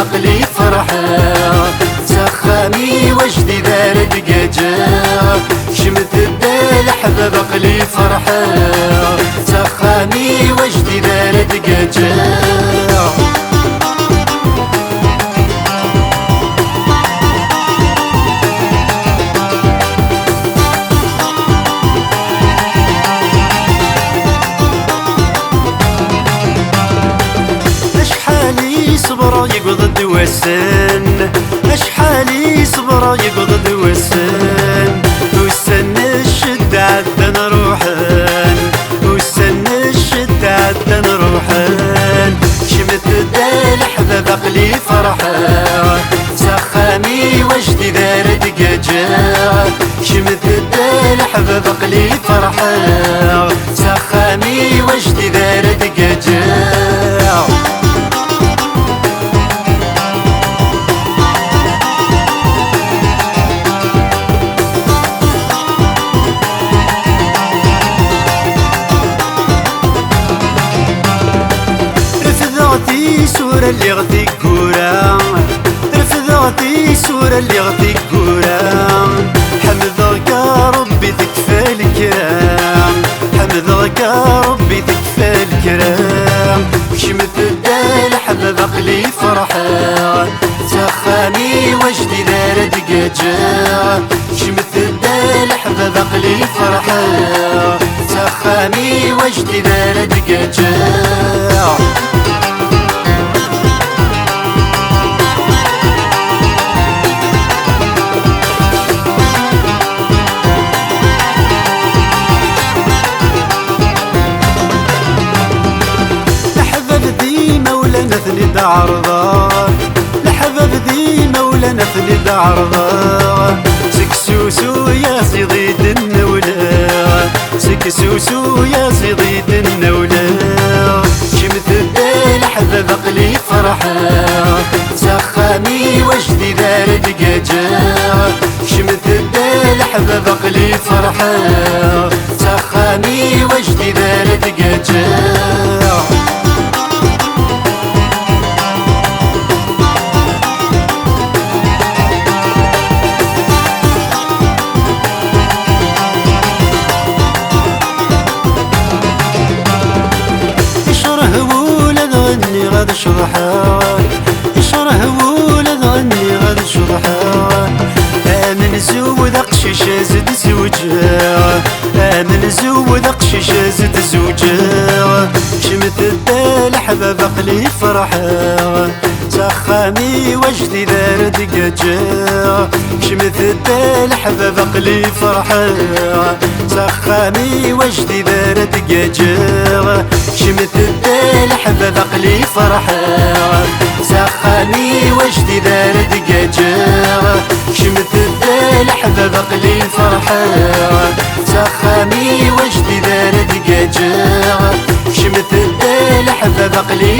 بقلي فرحة سخامي وجدي دار دقاجة شمت الدال حباب بقلي فرحة سخامي وجدي دار دقاجة صبر يقضى دوسن اشحالي صبر يقضى دوسن والسن الشد عدن روحن والسن الشد عدن روحن شمت الدال حباب عقلي فرحة سخامي وجدي دار دقاجة شمت الدال حباب عقلي فرحة سخامي وجدي دار دقاجة سورة اللي غدي كورا رفضاتي سورة اللي غدي كورا حمدك يا ربي تكفى الكرام حمدك يا ربي تكفى الكرام شمت الدال حباب عقلي فرحة سخامي وجدي دار دقاجة شمت الدال حباب عقلي فرحة سخامي وجدي دار دقاجة نثني عرضه لحباب دي مولانا ثني عرضه سكسوسو يا صيديد النولا سكسوسو يا صيديد النولا شمت الدال حباب عقلي فرحة سخامي وجدي دار دقاجة شمت الدال حباب عقلي فرحة سخامي وجدي دار دقاجة غاد شرحان يشره ولد غني غاد شرحان من زود قشيشة زد زوجها من زود قشيشة زد زوجها شمت الدال حباب عقلي فرحة سخامي وجدي دار دقاجة شمت الدال حباب عقلي فرحة سخامي وجدي دار دقاجة شمت الدال حباب عقلي فرحة سخامي وجدي دار دقاجة شمت الدال حباب عقلي فرحة سخامي وجدي دار دقاجة شمت الدال حباب عقلي